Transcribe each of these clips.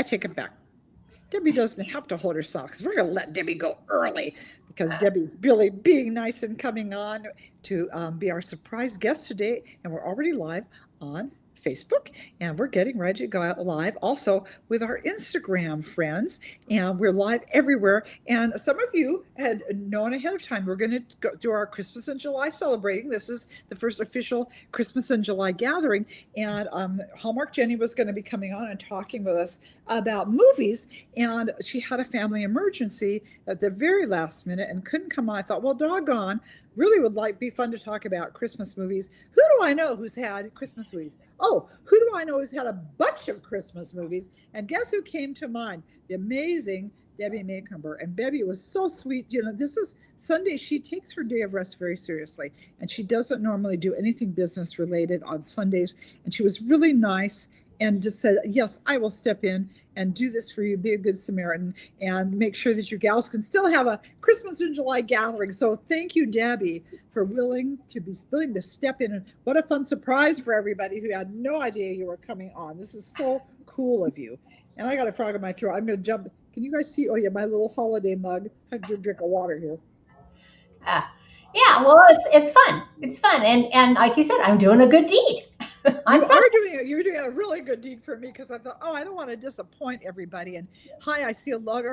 take it back. Debbie doesn't have to hold her socks. We're going to let Debbie go early because Debbie's really being nice and coming on to be our surprise guest today. And we're already live on Facebook, and we're getting ready to go out live also with our Instagram friends, and we're live everywhere. And some of you had known ahead of time we're going to go do our Christmas in July celebrating. This is the first official Christmas in July gathering, and Hallmark Jenny was going to be coming on and talking with us about movies, and she had a family emergency at the very last minute and couldn't come on. I thought, well, doggone, really would be fun to talk about Christmas movies. Who do I know who's had Christmas movies? Oh, who do I know who's had a bunch of Christmas movies? And guess who came to mind? The amazing Debbie Macomber. And Debbie was so sweet. This is Sunday. She takes her day of rest very seriously, and she doesn't normally do anything business related on Sundays. And she was really nice and just said, yes, I will step in and do this for you, be a good Samaritan, and make sure that your gals can still have a Christmas in July gathering. So thank you, Debbie, for willing to step in. And what a fun surprise for everybody who had no idea you were coming on. This is so cool of you. And I got a frog in my throat. I'm going to jump. Can you guys see? Oh, yeah, my little holiday mug. I have to drink of water here. Yeah, well, it's fun. It's fun. And like you said, I'm doing a good deed. You're doing a really good deed for me, because I thought, I don't want to disappoint everybody. And hi, I see a lot of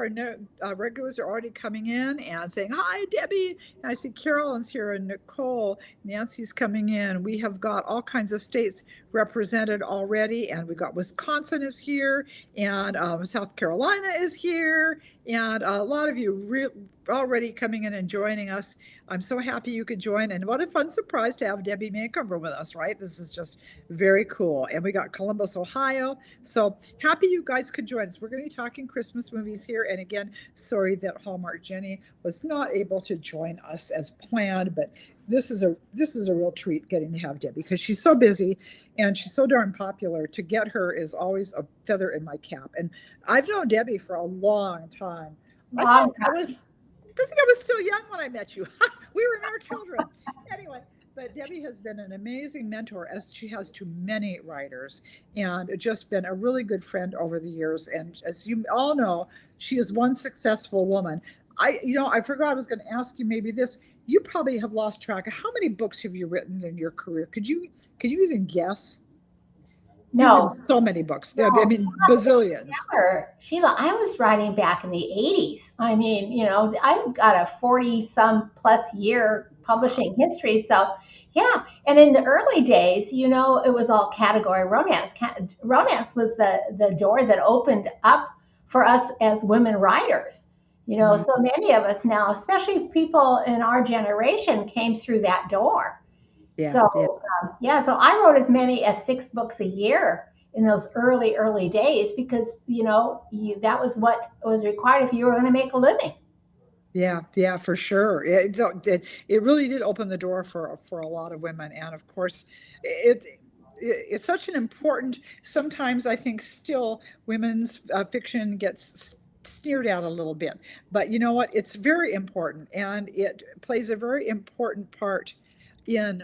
our regulars are already coming in and saying, hi, Debbie. And I see Carolyn's here and Nicole. Nancy's coming in. We have got all kinds of states represented already. And we got Wisconsin is here, and South Carolina is here. And a lot of you already coming in and joining us. I'm so happy you could join. And what a fun surprise to have Debbie Macomber with us, right? This is just very cool. And we got Columbus, Ohio. So happy you guys could join us. We're going to be talking Christmas movies here. And again, sorry that Hallmark Jenny was not able to join us as planned, but this is a real treat getting to have Debbie, because she's so busy and she's so darn popular. To get her is always a feather in my cap. And I've known Debbie for a long time. I think I was still young when I met you. We were our children. Anyway, but Debbie has been an amazing mentor, as she has to many writers, and just been a really good friend over the years. And as you all know, she is one successful woman. I forgot I was going to ask you maybe this. You probably have lost track of how many books have you written in your career? Could you even guess? No. So many books. No, I mean, bazillions. Sheila, I was writing back in the 80s. I mean, I've got a 40-some plus year publishing history. So, yeah. And in the early days, it was all category romance. Romance was the door that opened up for us as women writers. So many of us now, especially people in our generation, came through that door. Yeah, so I wrote as many as 6 books a year in those early days, because that was what was required if you were going to make a living. Yeah, for sure. It really did open the door for a lot of women, and of course, it's such an important. Sometimes I think still women's fiction gets sneered at a little bit, but you know what? It's very important, and it plays a very important part in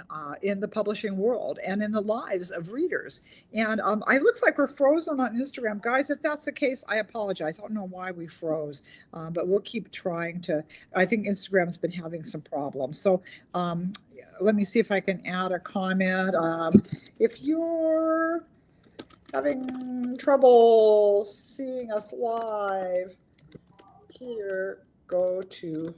the publishing world and in the lives of readers. And it looks like we're frozen on Instagram. Guys, if that's the case, I apologize. I don't know why we froze, but we'll keep trying to. I think Instagram's been having some problems. So let me see if I can add a comment. If you're having trouble seeing us live here, go to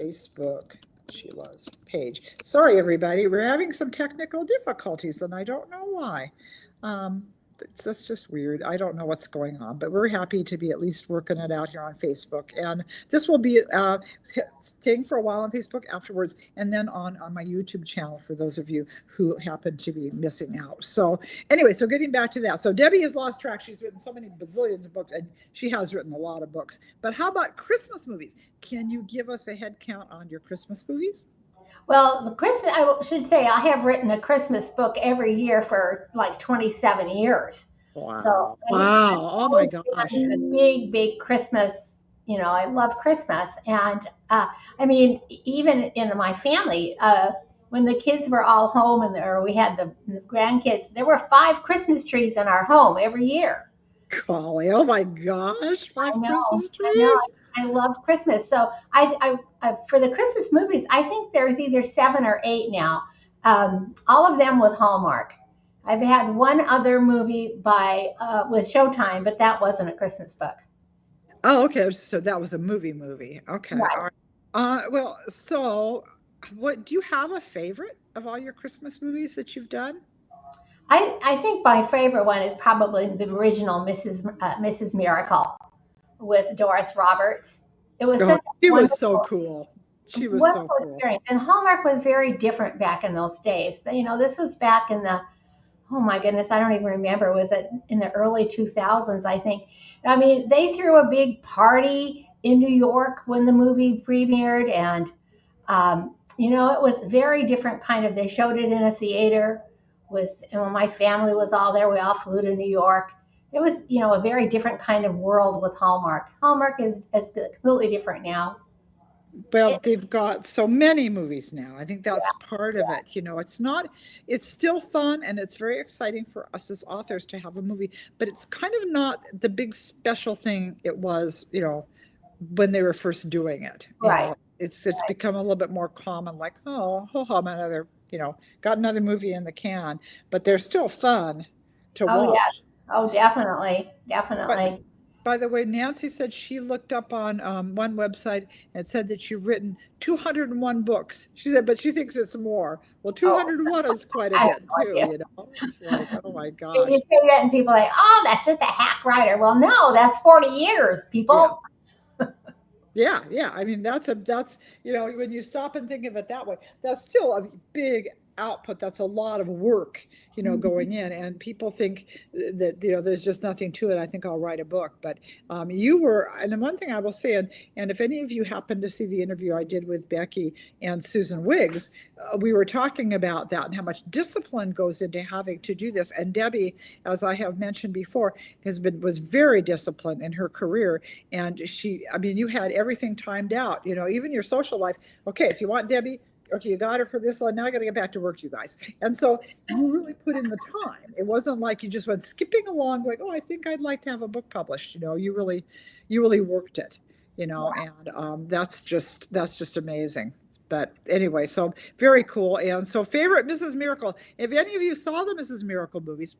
Facebook. Sheila's page. Sorry, everybody. We're having some technical difficulties, and I don't know why. That's just weird. I don't know what's going on, but we're happy to be at least working it out here on Facebook. And this will be staying for a while on Facebook afterwards, and then on my YouTube channel for those of you who happen to be missing out. So anyway, so getting back to that. So Debbie has lost track. She's written so many bazillions of books, and she has written a lot of books. But how about Christmas movies? Can you give us a head count on your Christmas movies? Well, I should say I have written a Christmas book every year for like 27 years. Wow. So, wow. Oh my gosh. A big Christmas, I love Christmas. And I mean, even in my family, when the kids were all home or we had the grandkids, there were 5 Christmas trees in our home every year. golly, oh my gosh, I five know, Christmas I know. trees. I love Christmas. So for the Christmas movies, I think there's either 7 or 8 now. All of them with Hallmark. I've had one other movie by with Showtime, but that wasn't a Christmas book. Oh, okay. So that was a movie. Okay. All Right. right. Well, so what do you have a favorite of all your Christmas movies that you've done? I think my favorite one is probably the original Mrs. Miracle with Doris Roberts. It was Oh, such a she was so wonderful, cool. She was so wonderful cool. experience. And Hallmark was very different back in those days. You know, this was back in the, oh my goodness, I don't even remember. Was it in the early 2000s, I think? I mean, they threw a big party in New York when the movie premiered. And, it was very different kind of, they showed it in a theater with, and when my family was all there, we all flew to New York. It was, a very different kind of world with Hallmark. Hallmark is completely different now. Well, they've got so many movies now. I think that's part of it. It's not, it's still fun and it's very exciting for us as authors to have a movie, but it's kind of not the big special thing it was, when they were first doing it. Right. It's become a little bit more common, like, oh, another, got another movie in the can, but they're still fun to Oh, yes. watch. Oh, definitely. But Definitely. by the way, Nancy said she looked up on one website and said that you've written 201 books. She said, but she thinks it's more. Well, Oh, 201 is quite a I have bit no too, idea. It's like, oh my You gosh. say that and people are like, oh, that's just a hack writer. Well, no, that's 40 years, Yeah. people. Yeah. I mean, that's, when you stop and think of it that way, that's still a big output. That's a lot of work, Mhm. going in. And people think that, there's just nothing to it. I think I'll write a book. But you were, and then one thing I will say, and if any of you happen to see the interview I did with Becky and Susan Wiggs, we were talking about that and how much discipline goes into having to do this. And Debbie, as I have mentioned before, was very disciplined in her career. And I mean, you had everything timed out, even your social life. Okay, if you want Debbie, okay, you got her for this one. Now I got to get back to work, you guys. And so you really put in the time. It wasn't like you just went skipping along, going, "Oh, I think I'd like to have a book published." You really worked it. And that's just amazing. But anyway, so very cool. And so, favorite Mrs. Miracle. If any of you saw the Mrs. Miracle movies,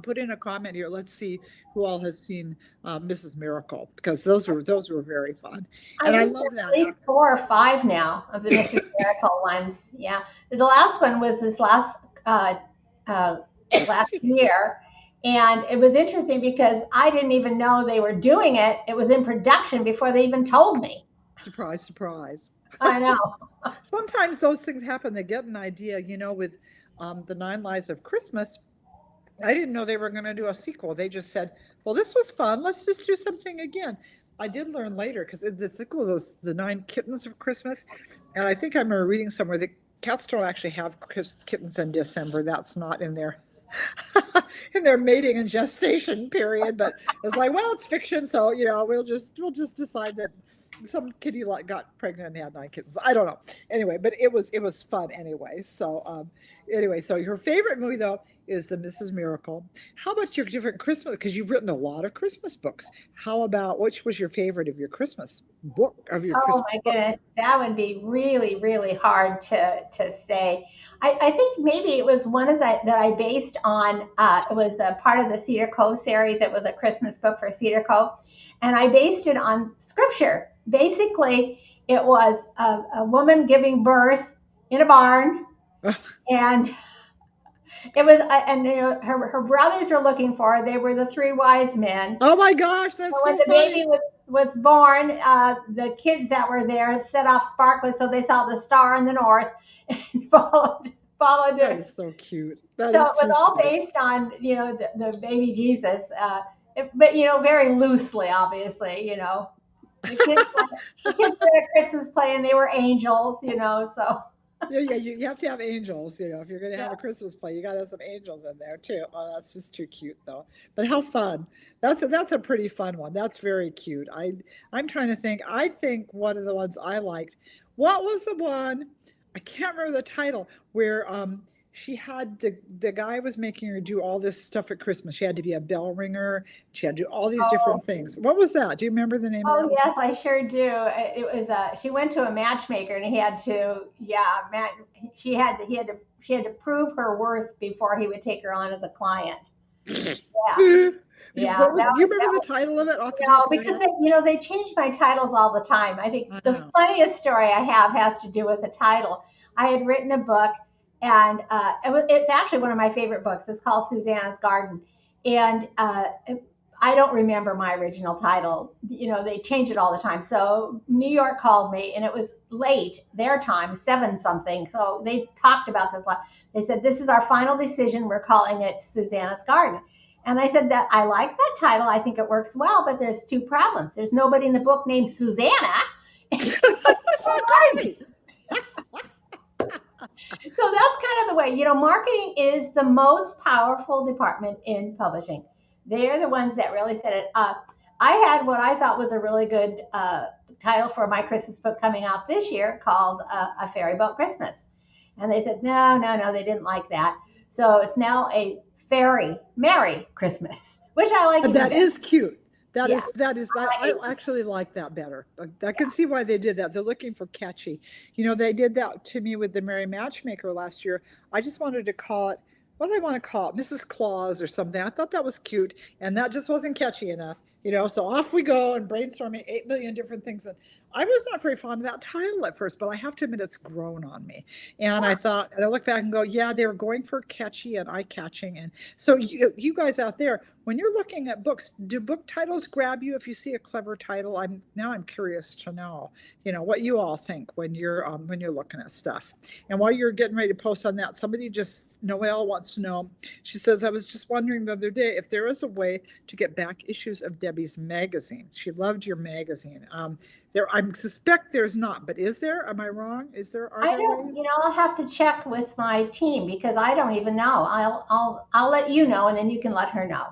put in a comment here. Let's see who all has seen Mrs. Miracle, because those were very fun, I and I think love there's that at least actress. 4 or 5 now of the Mrs. Miracle ones. Yeah. The last one was this uh, uh, last year. And it was interesting because I didn't even know they were doing it. It was in production before they even told me. Surprise, surprise. I know. Sometimes those things happen. They get an idea, with the Nine Lives of Christmas. I didn't know they were going to do a sequel. They just said, "Well, this was fun. Let's just do something again." I did learn later, because the sequel was the Nine Kittens of Christmas, and I think I remember reading somewhere that cats don't actually have kittens in December. That's not in their in their mating and gestation period. But it's like, well, it's fiction, so we'll just decide that some kitty got pregnant and had 9 kittens. I don't know. Anyway, but it was fun anyway. So anyway, so your favorite movie though is the Mrs. Miracle. How about your different Christmas? Because you've written a lot of Christmas books. How about, which was your favorite of your Christmas book, of your Oh Christmas my books? goodness, that would be really, really hard to say. I think maybe it was one of that I based on. It was a part of the Cedar Cove series. It was a Christmas book for Cedar Cove, and I based it on scripture. Basically, it was a woman giving birth in a barn, and it was, and her brothers were looking for her. They were the 3 wise men. Oh my gosh, So that's when so the funny. baby was born, the kids that were there set off sparklers, so they saw the star in the north and followed That it. is so cute. That So is it was too all funny. based on the baby Jesus, but very loosely, obviously. The kids the kids were at Christmas play and they were angels. So Yeah, you have to have angels, if you're going to yeah. have a Christmas play, you got to have some angels in there too. Oh, that's just too cute though. But how fun. That's a pretty fun one. That's very cute. I'm trying to think. I think one of the ones I liked, what was the one? I can't remember the title, where she had the guy was making her do all this stuff at Christmas. She had to be a bell ringer. She had to do all these different Oh, things. What was that? Do you remember the name of that oh one? yes, I sure do. It was she went to a matchmaker and he had to yeah, she had to prove her worth before he would take her on as a client. Yeah. Yeah, What was? Do you remember the title of it off the top no, of your because head? they change my titles all the time. I think the Wow. funniest story I have has to do with the title. I had written a book, and it's actually one of my favorite books. It's called Susanna's Garden, and I don't remember my original title. They change it all the time. So New York called me, and it was late their time, 7 something. So they talked about this. They said, "This is our final decision. We're calling it Susanna's Garden." And I said that I like that title. I think it works well, but there's 2 problems. There's nobody in the book named Susanna. That's so crazy. So that's kind of the way, marketing is the most powerful department in publishing. They're the ones that really set it up. I had what I thought was a really good title for my Christmas book coming out this year called A Fairy Boat Christmas. And they said, no, no, no, they didn't like that. So it's now a Fairy Merry Christmas, which I like even That better. is cute. Yeah, I actually like that better. I can see why they did that. They're looking for catchy. They did that to me with the Merry Matchmaker last year. I just wanted to call it, what do I want to call it? Mrs. Claus or something. I thought that was cute, and that just wasn't catchy enough. So off we go and brainstorming 8 million different things. And I was not very fond of that title at first, but I have to admit it's grown on me. And I thought, and I look back and go, yeah, they were going for catchy and eye-catching. And so you guys out there, when you're looking at books, do book titles grab you if you see a clever title? I'm curious to know, what you all think when you're looking at stuff. And while you're getting ready to post on that, Noelle wants to know. She says, I was just wondering the other day if there is a way to get back issues of Debbie's magazine. She loved your magazine. I suspect there's not, but is there? Am I wrong? Are I there don't. ways? I'll have to check with my team because I don't even know. I'll let you know, and then you can let her know.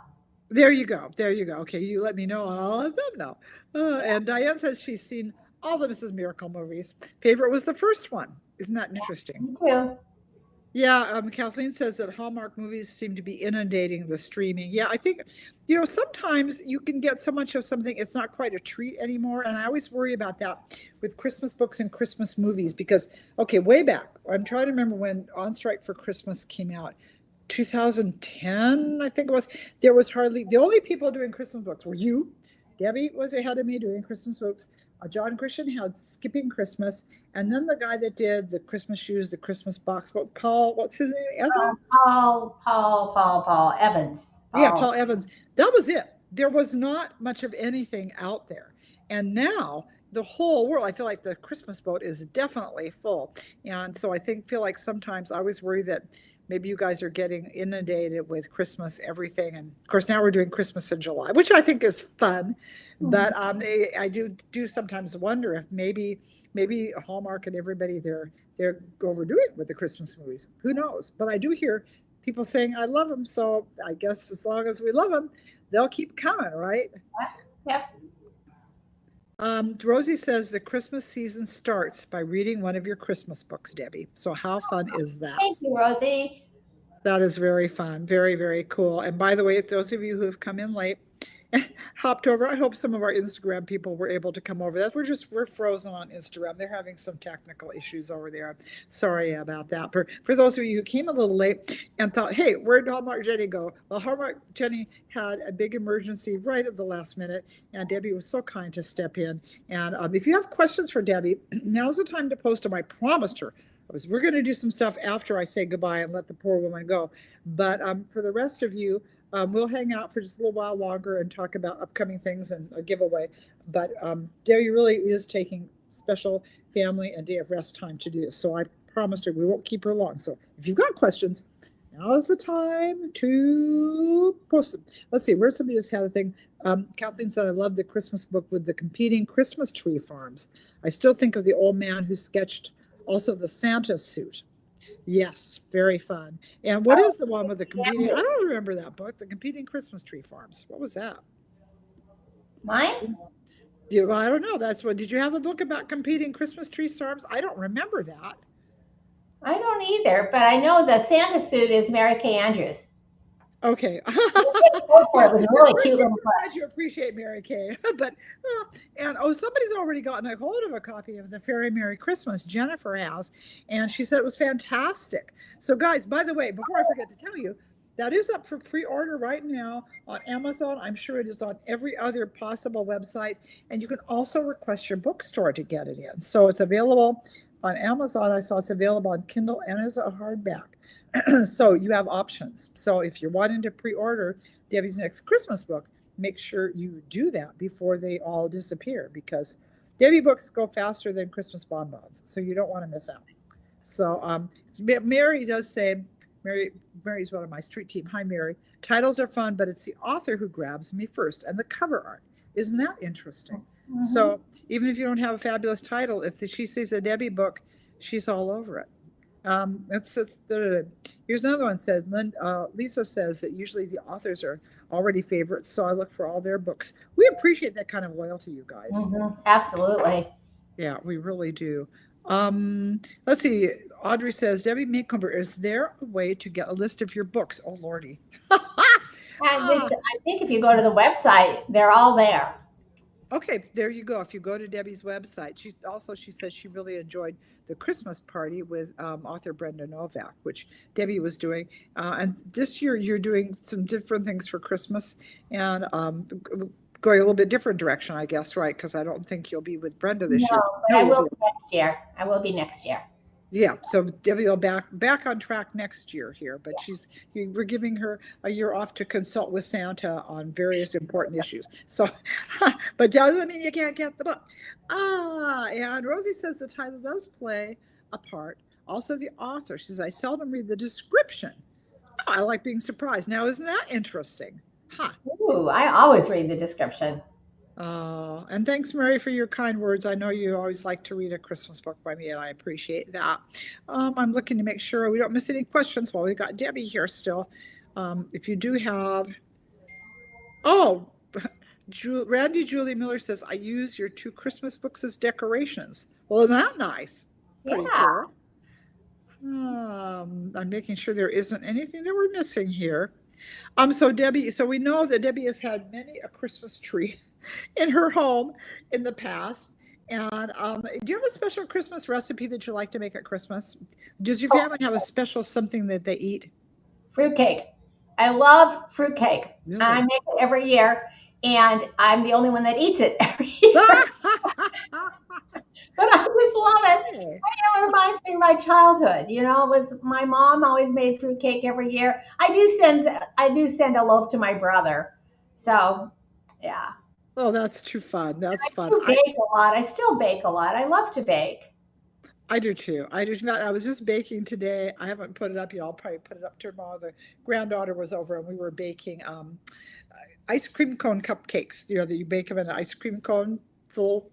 There you go. There you go. Okay, you let me know, and I'll let them know. And Diane says she's seen all the Mrs. Miracle movies. Favorite was the first one. Isn't that interesting? Me too. Yeah, Kathleen says that Hallmark movies seem to be inundating the streaming. Yeah, I think, sometimes you can get so much of something, it's not quite a treat anymore. And I always worry about that with Christmas books and Christmas movies because, okay, way back, I'm trying to remember when On Strike for Christmas came out. 2010, I think it was. There was the only people doing Christmas books were you. Debbie was ahead of me doing Christmas books. John Christian had Skipping Christmas, and then the guy that did the Christmas shoes, the Christmas box. What's his name? Evan? Paul Evans. Yeah, Paul Evans. That was it. There was not much of anything out there. And now the whole world, I feel like the Christmas boat is definitely full. And so feel like sometimes I always worry that maybe you guys are getting inundated with Christmas everything. And of course, now we're doing Christmas in July, which I think is fun. But I do sometimes wonder if maybe Hallmark and everybody they're overdoing it with the Christmas movies. Who knows? But I do hear people saying I love them, so I guess as long as we love them, they'll keep coming, right? Yep. Rosie says the Christmas season starts by reading one of your Christmas books, Debbie. So how fun is that? Thank you, Rosie. That is very fun. Very, very cool. And by the way, those of you who have come in late, hopped over, I hope some of our Instagram people were able to come over. We're frozen on Instagram. They're having some technical issues over there. I'm sorry about that. For those of you who came a little late and thought, hey, where'd Hallmark Jenny go? Well, Hallmark Jenny had a big emergency right at the last minute, and Debbie was so kind to step in. And if you have questions for Debbie, now's the time to post them. I promised her. We're going to do some stuff after I say goodbye and let the poor woman go. But for the rest of you, we'll hang out for just a little while longer and talk about upcoming things and a giveaway. But Debbie really is taking special family and day of rest time to do this. So I promised her we won't keep her long. So if you've got questions, now is the time to post them. Let's see, where somebody just had a thing. Kathleen said, I love the Christmas book with the competing Christmas tree farms. I still think of the old man who sketched also the Santa suit. Yes, very fun. And what is the one with the competing? I don't remember that book, the competing Christmas tree farms. What was that? Mine? I don't know. Did you have a book about competing Christmas tree farms? I don't remember that. I don't either, but I know the Santa suit is Mary Kay Andrews. Okay. It Yeah, was a we're, really cute we're, little we're book. glad you appreciate Mary Kay. But, and somebody's already gotten a hold of a copy of The Fairy Merry Christmas. Jennifer has, and she said it was fantastic. So, guys, by the way, before I forget to tell you, that is up for pre order right now on Amazon. I'm sure it is on every other possible website. And you can also request your bookstore to get it in. So, it's available on Amazon. I saw it's available on Kindle and as a hardback. So you have options. So if you're wanting to pre-order Debbie's next Christmas book, make sure you do that before they all disappear, because Debbie books go faster than Christmas bonbons. So you don't want to miss out. So Mary does say, Mary's one of my street team. Hi, Mary. Titles are fun, but it's the author who grabs me first, and the cover art. Isn't that interesting? Mm-hmm. So even if you don't have a fabulous title, if she sees a Debbie book, she's all over it. Here's another one. Said Lisa says that usually the authors are already favorites, so I look for all their books. We appreciate that kind of loyalty, you guys. Mm-hmm. Absolutely. Yeah, we really do. Let's see. Audrey says, Debbie Macomber, is there a way to get a list of your books? Oh, Lordy. I think if you go to the website, they're all there. Okay, there you go. If you go to Debbie's website, she says she really enjoyed the Christmas party with author Brenda Novak, which Debbie was doing. And this year you're doing some different things for Christmas and going a little bit different direction, I guess, right? Because I don't think you'll be with Brenda this year. No, I will be next year. I will be next year. Yeah, so Debbie will back on track next year here, but we're giving her a year off to consult with Santa on various important issues. So, but doesn't mean you can't get the book. And Rosie says the title does play a part. Also, the author, she says, I seldom read the description. Oh, I like being surprised. Now, isn't that interesting? Ooh, I always read the description. And thanks, Mary, for your kind words. I know you always like to read a Christmas book by me, and I appreciate that. I'm looking to make sure we don't miss any questions while we've got Debbie here still. If you do have, Randy Julie Miller says, I use your 2 Christmas books as decorations. Well, isn't that nice? Pretty cool. I'm making sure there isn't anything that we're missing here. So Debbie, so we know that Debbie has had many a Christmas tree in her home in the past. And do you have a special Christmas recipe that you like to make at Christmas? Does your family have a special something that they eat? Fruitcake. I love fruitcake. Really? I make it every year, and I'm the only one that eats it every year. But I just love it. It reminds me of my childhood. It was my mom always made fruitcake every year. I do send a loaf to my brother. So, yeah. Oh, that's too fun. That's fun. I bake a lot. I still bake a lot. I love to bake. I do too. I was just baking today. I haven't put it up yet. I'll probably put it up tomorrow. The granddaughter was over and we were baking ice cream cone cupcakes. That you bake them in an ice cream cone. It's a little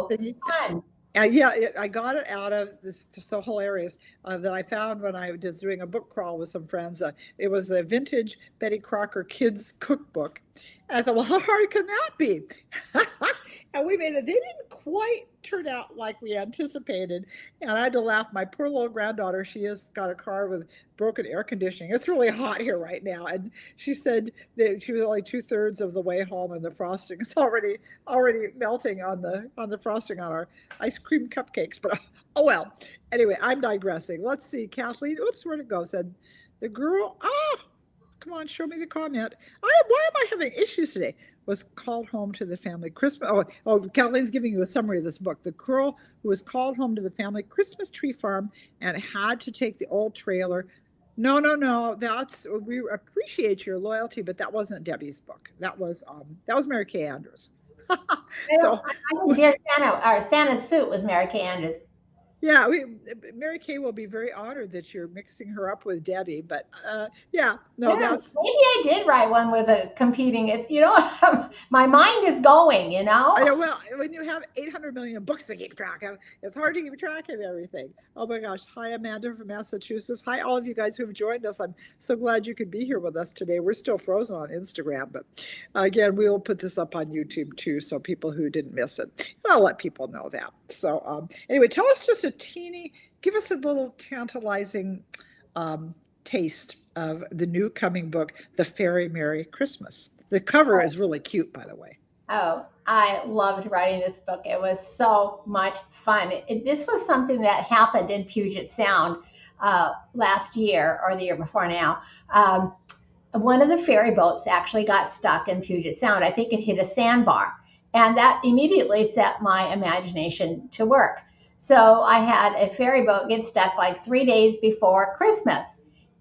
thingy. Fun. I got it out of this so hilarious that I found when I was doing a book crawl with some friends. It was the vintage Betty Crocker kids cookbook. And I thought, well, how hard can that be? And we made it. They didn't quite turn out like we anticipated. And I had to laugh. My poor little granddaughter, she has got a car with broken air conditioning. It's really hot here right now. And she said that she was only 2/3 of the way home and the frosting is already melting on the frosting on our ice cream cupcakes. But oh well. Anyway, I'm digressing. Let's see. Kathleen, oops, where'd it go? Said the girl, come on, show me the comment. Why am I having issues today? Was called home to the family Christmas. Kathleen's giving you a summary of this book. The girl who was called home to the family Christmas tree farm and had to take the old trailer. No. We appreciate your loyalty, but that wasn't Debbie's book. That was Mary Kay Andrews. So Dear Santa, or Santa's suit was Mary Kay Andrews. Yeah, Mary Kay will be very honored that you're mixing her up with Debbie. But that's maybe I did write one with a competing. My mind is going. I know. Well, when you have 800 million books to keep track of, it's hard to keep track of everything. Oh my gosh! Hi, Amanda from Massachusetts. Hi, all of you guys who have joined us. I'm so glad you could be here with us today. We're still frozen on Instagram, but again, we will put this up on YouTube too, so people who didn't miss it, I'll let people know that. So anyway, tell us just give us a little tantalizing taste of the new coming book, The Fairy Merry Christmas. The cover is really cute, by the way. Oh, I loved writing this book. It was so much fun. This was something that happened in Puget Sound last year or the year before now. Um, One of the ferry boats actually got stuck in Puget Sound. I think it hit a sandbar. And that immediately set my imagination to work. So I had a ferry boat get stuck like 3 days before Christmas.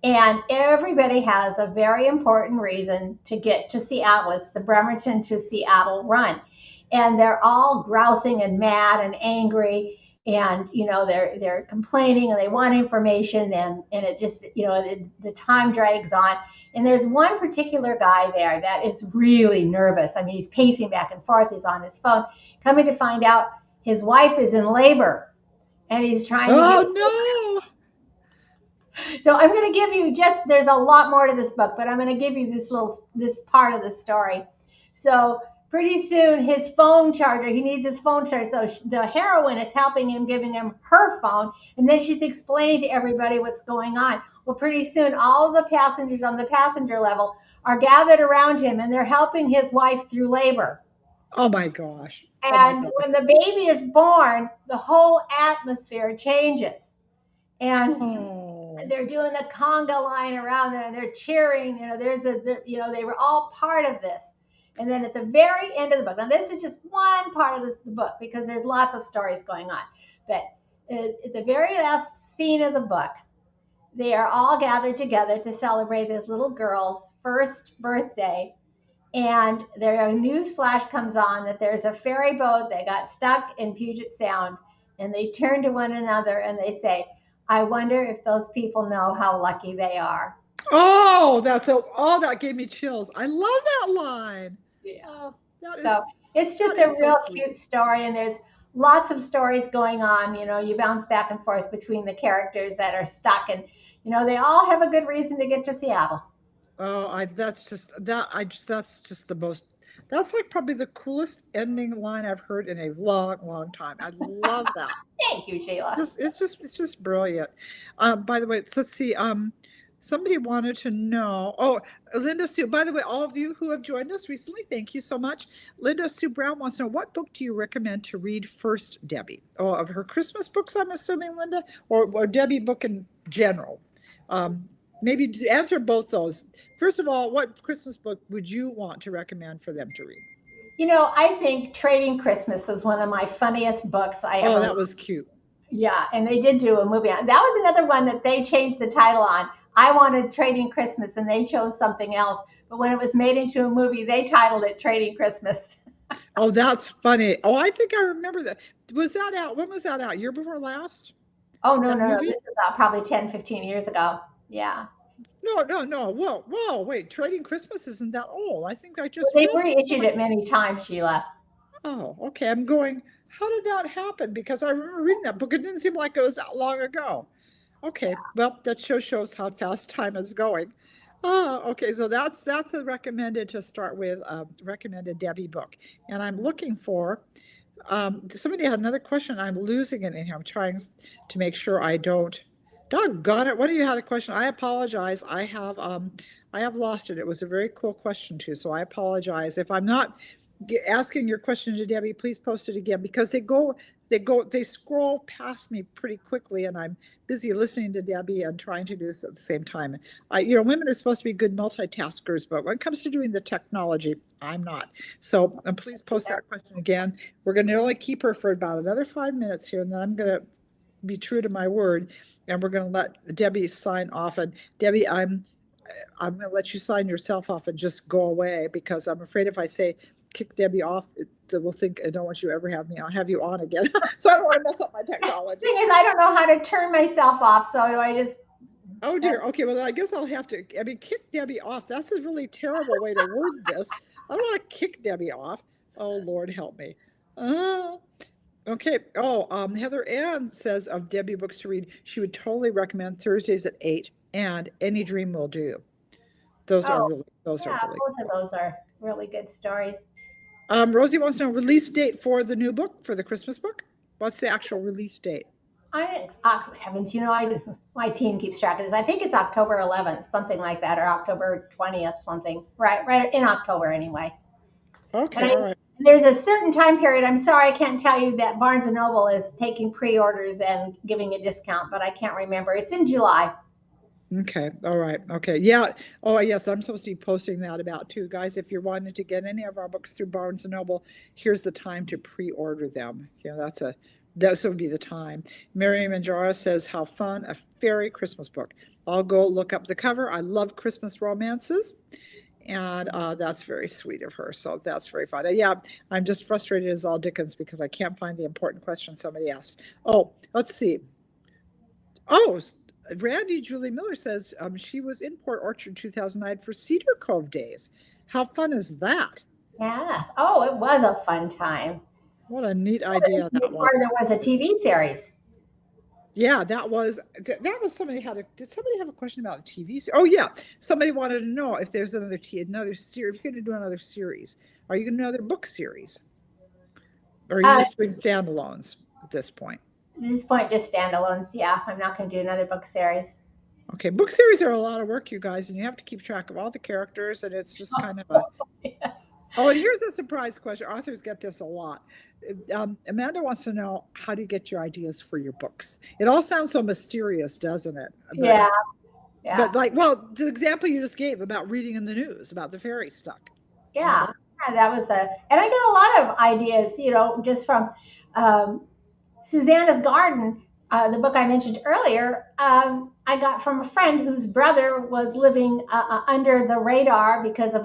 And everybody has a very important reason to get to Seattle. It's the Bremerton to Seattle run. And they're all grousing and mad and angry. And they're complaining and they want information, and it just the time drags on. And there's one particular guy there that is really nervous. I mean, he's pacing back and forth. He's on his phone. Coming to find out, his wife is in labor, and he's trying to Oh, no. So I'm going to give you there's a lot more to this book, but I'm going to give you this part of the story. So pretty soon his phone charger, he needs his phone charger. So the heroine is helping him, giving him her phone. And then she's explaining to everybody what's going on. Well, pretty soon all of the passengers on the passenger level are gathered around him, and they're helping his wife through labor. Oh my gosh. And when the baby is born, the whole atmosphere changes. And they're doing the conga line around there, and they're cheering. They were all part of this. And then at the very end of the book, now this is just one part of the book because there's lots of stories going on. But at the very last scene of the book, they are all gathered together to celebrate this little girl's first birthday. And a news flash comes on that there's a ferry boat that got stuck in Puget Sound. And they turn to one another and they say, I wonder if those people know how lucky they are. Oh, that gave me chills. I love that line. Yeah. Oh, it's just a real cute story, and there's lots of stories going on. You bounce back and forth between the characters that are stuck, and they all have a good reason to get to Seattle. Oh, that's just the most. That's like probably the coolest ending line I've heard in a long, long time. I love that. Thank you, Sheila. It's just brilliant. By the way, let's see. Somebody wanted to know. Oh, Linda Sue. By the way, all of you who have joined us recently, thank you so much. Linda Sue Brown wants to know, what book do you recommend to read first, Debbie? Oh, of her Christmas books, I'm assuming, Linda, or Debbie book in general. Maybe to answer both those. First of all, what Christmas book would you want to recommend for them to read? I think Trading Christmas is one of my funniest books I ever read. Oh, that was cute. Yeah, and they did do a movie on it. That was another one that they changed the title on. I wanted Trading Christmas, and they chose something else. But when it was made into a movie, they titled it Trading Christmas. Oh, that's funny. Oh, I think I remember that. Was that out? When was that out? Year before last? Oh, no. This is probably 10, 15 years ago. Yeah. No. Whoa, wait. Trading Christmas isn't that old. I think I just. They've reissued it many times, Sheila. Oh, okay. I'm going, how did that happen? Because I remember reading that book. It didn't seem like it was that long ago. Okay, well, that shows how fast time is going. Oh, okay, so that's a recommended to start with, recommended Debbie book. And I'm looking for, somebody had another question. I'm losing it in here. I'm trying to make sure I don't. Doggone it. One of you had a question. I apologize. I have lost it. It was a very cool question too, so I apologize. If I'm not asking your question to Debbie, please post it again, because they scroll past me pretty quickly, and I'm busy listening to Debbie and trying to do this at the same time. Women are supposed to be good multitaskers, but when it comes to doing the technology, I'm not. So please post that question again. We're going to only keep her for about another 5 minutes here, and then I'm going to be true to my word, and we're going to let Debbie sign off. And Debbie, I'm going to let you sign yourself off and just go away, because I'm afraid if I say kick Debbie off, they will think I don't want you to ever have me. I'll have you on again. So I don't want to mess up my technology. The thing is, I don't know how to turn myself off, so I just. Oh dear. Okay, well I guess I'll have to. Kick Debbie off. That's a really terrible way to word this. I don't want to kick Debbie off. Oh Lord, help me. Okay. Oh, Heather Ann says of Debbie books to read, she would totally recommend Thursdays at 8 and Any Dream Will Do. Those are really. Both of those are really good stories. Rosie wants to know release date for the new book, for the Christmas book. What's the actual release date? Heavens, my team keeps track of this. I think it's October 11th, something like that, or October 20th, something. Right in October anyway. Okay, And all right. there's a certain time period. I'm sorry, I can't tell you that Barnes and Noble is taking pre-orders and giving a discount, but I can't remember. It's in July. Okay, all right. Okay, yeah. Oh, yes, I'm supposed to be posting that about too, guys. If you're wanting to get any of our books through Barnes and Noble, here's the time to pre-order them. That would be the time. Miriam Manjara says, "How fun! A fairy Christmas book. I'll go look up the cover. I love Christmas romances." And that's very sweet of her. So that's very fun. Yeah, I'm just frustrated as all Dickens because I can't find the important question somebody asked. Oh, let's see. Oh, Randy Julie Miller says she was in Port Orchard 2009 for Cedar Cove Days. How fun is that? Yes. Oh, it was a fun time. What a neat idea that was. Before there was a TV series. Yeah, that was somebody did somebody have a question about the TV series? Oh yeah, somebody wanted to know if there's another series. If you're going to do another series, are you going to do another book series? Or are you just doing standalones at this point? At this point, just standalones. Yeah, I'm not going to do another book series. Okay, book series are a lot of work, you guys, and you have to keep track of all the characters, and it's just kind of a. Yes. Oh, and here's a surprise question. Authors get this a lot. Amanda wants to know, how do you get your ideas for your books? It all sounds so mysterious, doesn't it? Yeah. But the example you just gave about reading in the news about the fairy stuck. Yeah, that was and I get a lot of ideas, just from Susanna's Garden, the book I mentioned earlier. I got from a friend whose brother was living under the radar because of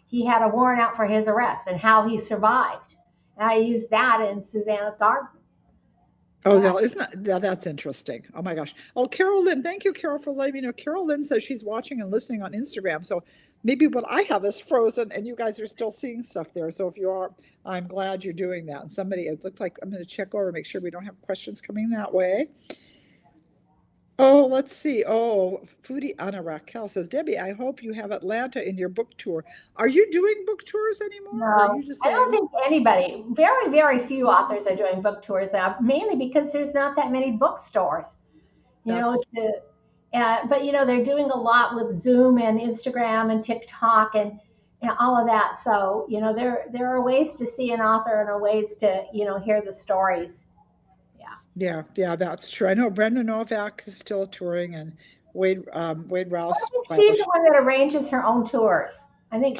he had a warrant out for his arrest, and how he survived. And I used that in Susanna's Garden. Oh, no, that's interesting. Oh my gosh. Oh, Carol Lynn, thank you, Carol, for letting me know. Carol Lynn says she's watching and listening on Instagram. So maybe what I have is frozen and you guys are still seeing stuff there. So if you are, I'm glad you're doing that. And it looked like, I'm going to check over, make sure we don't have questions coming that way. Oh, let's see. Oh, Foodie Anna Raquel says, "Debbie, I hope you have Atlanta in your book tour." Are you doing book tours anymore? No, or are you just I don't think anybody, very, very few authors are doing book tours now, mainly because there's not that many bookstores. But they're doing a lot with Zoom and Instagram and TikTok and all of that. So, there are ways to see an author and ways to, hear the stories. Yeah, that's true. I know Brenda Novak is still touring, and Wade Rouse. She's the one that arranges her own tours. I think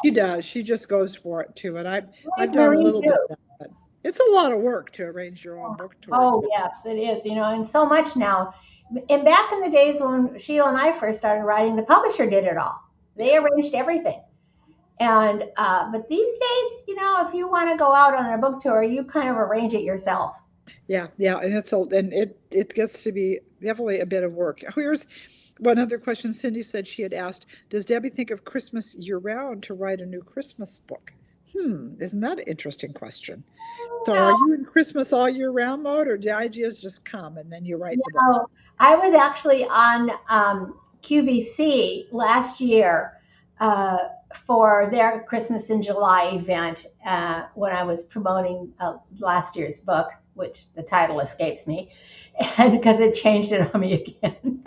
she does. She just goes for it too. And I've done a little bit of that. But it's a lot of work to arrange your own book tours. Oh yes, it is. And so much now. And back in the days when Sheila and I first started writing, the publisher did it all. They arranged everything. And but these days, if you want to go out on a book tour, you kind of arrange it yourself. Yeah, and it gets to be definitely a bit of work. Here's one other question. Cindy said she had asked, "Does Debbie think of Christmas year-round to write a new Christmas book?" Isn't that an interesting question? So are you in Christmas all year round mode, or do ideas just come and then you write the book? I was actually on QVC last year for their Christmas in July event when I was promoting last year's book, which the title escapes me, and because it changed it on me again.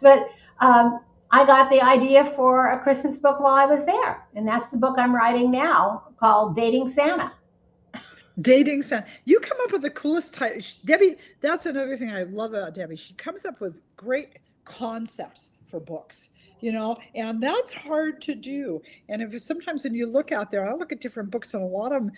But I got the idea for a Christmas book while I was there, and that's the book I'm writing now, called Dating Santa. Dating Santa. You come up with the coolest title. Debbie, that's another thing I love about Debbie. She comes up with great concepts for books, and that's hard to do. And sometimes when you look out there, I look at different books, and a lot of them,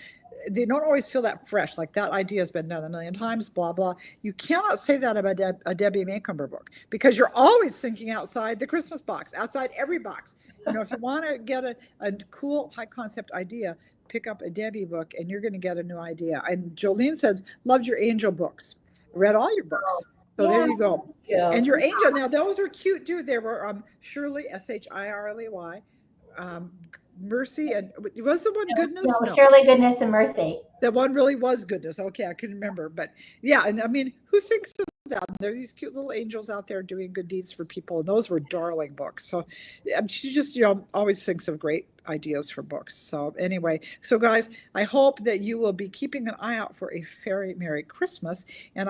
they don't always feel that fresh. Like, that idea has been done a million times, blah, blah. You cannot say that about a Debbie Macomber book, because you're always thinking outside the Christmas box, outside every box. If you want to get a cool high concept idea, pick up a Debbie book and you're going to get a new idea. And Jolene says, "Loved your angel books. Read all your books." So there you go. Yeah. And your angel, now those were cute too. There were Shirley, Shirley, Mercy, and was the one Goodness? No, Shirley, Goodness, and Mercy. That one really was Goodness. Okay, I couldn't remember, but yeah. And I mean, who thinks of that. There are these cute little angels out there doing good deeds for people, and those were darling books. So she just, always thinks of great ideas for books. So anyway, so guys, I hope that you will be keeping an eye out for a very Merry Christmas. And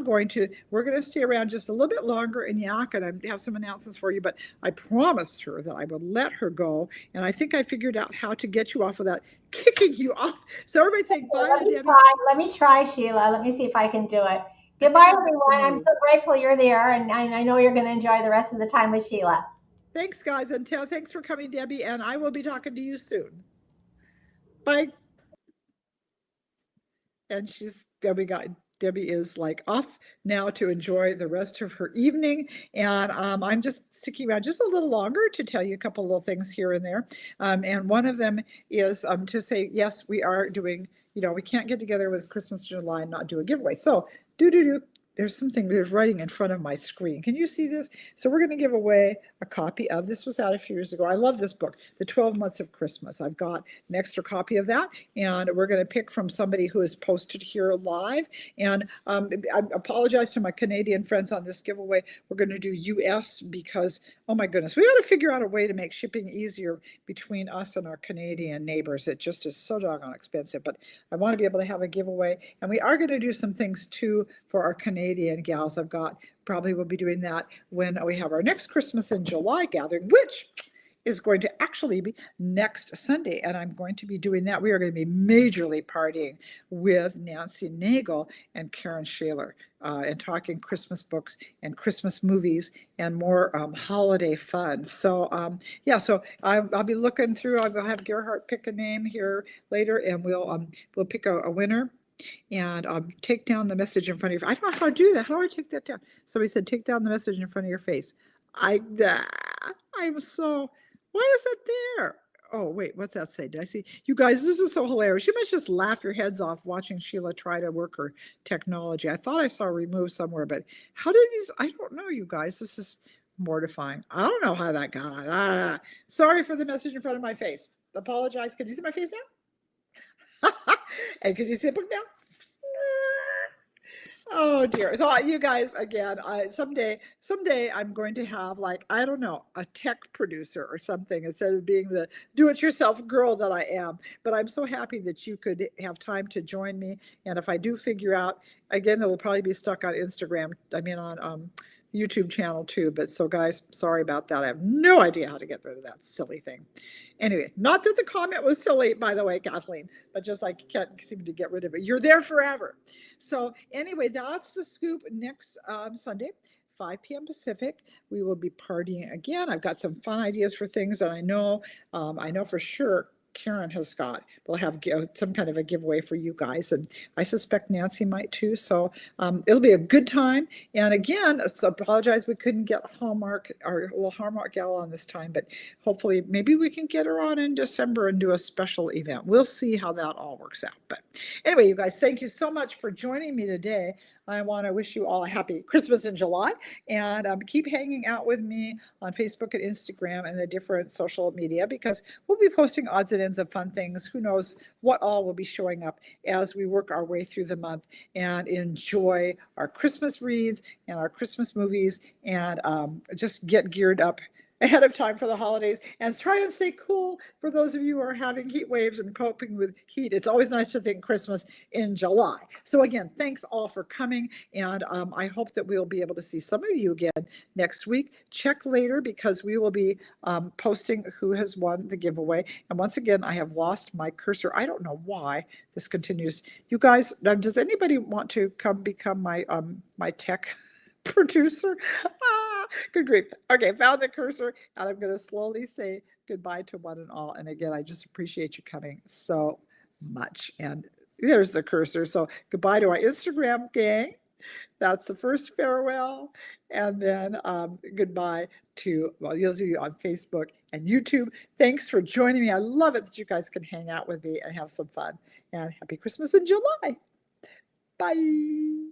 we're going to stay around just a little bit longer and yak, and I have some announcements for you, but I promised her that I would let her go. And I think I figured out how to get you off of that kicking you off. So everybody say bye to Debbie. Let me try, Sheila. Let me see if I can do it. Goodbye, everyone. I'm so grateful you're there, and I know you're going to enjoy the rest of the time with Sheila. Thanks, guys, and thanks for coming, Debbie, and I will be talking to you soon. Bye. And Debbie is like off now to enjoy the rest of her evening. And I'm just sticking around just a little longer to tell you a couple little things here and there. And one of them is to say, yes, we are doing, we can't get together with Christmas July and not do a giveaway. So there's writing in front of my screen. Can you see this? So we're going to give away a copy of, this was out a few years ago. I love this book, The 12 Months of Christmas. I've got an extra copy of that, and we're going to pick from somebody who is posted here live. And I apologize to my Canadian friends on this giveaway. We're going to do US because, oh my goodness, we got to figure out a way to make shipping easier between us and our Canadian neighbors. It just is so doggone expensive, but I want to be able to have a giveaway. And we are going to do some things too for our Canadian gals. We'll be doing that when we have our next Christmas in July gathering, which is going to actually be next Sunday. And I'm going to be doing that. We are going to be majorly partying with Nancy Nagel and Karen Shaler and talking Christmas books and Christmas movies and more holiday fun. So so I'll be looking through. I'll have Gerhardt pick a name here later, and we'll pick a winner. And take down the message in front of your. I don't know how to do that. How do I take that down? Somebody said take down the message in front of your face. I'm so. Why is that there? Oh wait, what's that say? Did I see? You guys, this is so hilarious. You must just laugh your heads off watching Sheila try to work her technology. I thought I saw remove somewhere, but how did these? I don't know, you guys. This is mortifying. I don't know how that got. Sorry for the message in front of my face. Apologize. Can you see my face now? And can you see the book now? Oh dear. So you guys, again, someday I'm going to have, like, I don't know, a tech producer or something instead of being the do-it-yourself girl that I am. But I'm so happy that you could have time to join me. And if I do figure out, again, it'll probably be stuck on Instagram. I mean, on YouTube channel too. But so guys, sorry about that. I have no idea how to get rid of that silly thing. Anyway, not that the comment was silly, by the way, Kathleen, but just like you can't seem to get rid of it. You're there forever. So anyway, that's the scoop. Next Sunday, 5 p.m. Pacific, we will be partying again. I've got some fun ideas for things that I know for sure Karen we'll have some kind of a giveaway for you guys, and I suspect Nancy might too. So it'll be a good time. And again, I apologize we couldn't get our little Hallmark gal on this time, but hopefully maybe we can get her on in December and do a special event. We'll see how that all works out. But anyway, you guys, thank you so much for joining me today. I want to wish you all a happy Christmas in July, and keep hanging out with me on Facebook and Instagram and the different social media, because we'll be posting odds and ends of fun things. Who knows what all will be showing up as we work our way through the month and enjoy our Christmas reads and our Christmas movies, and just get geared up ahead of time for the holidays, and try and stay cool for those of you who are having heat waves and coping with heat. It's always nice to think Christmas in July. So again, thanks all for coming, and I hope that we'll be able to see some of you again next week. Check later, because we will be posting who has won the giveaway. And once again, I have lost my cursor. I don't know why this continues. You guys, does anybody want to come become my tech producer? Good grief. Okay, found the cursor, and I'm going to slowly say goodbye to one and all. And again, I just appreciate you coming so much. And there's the cursor. So goodbye to our Instagram gang. That's the first farewell. And then goodbye to those of you on Facebook and YouTube. Thanks for joining me. I love it that you guys can hang out with me and have some fun. And happy Christmas in July. Bye.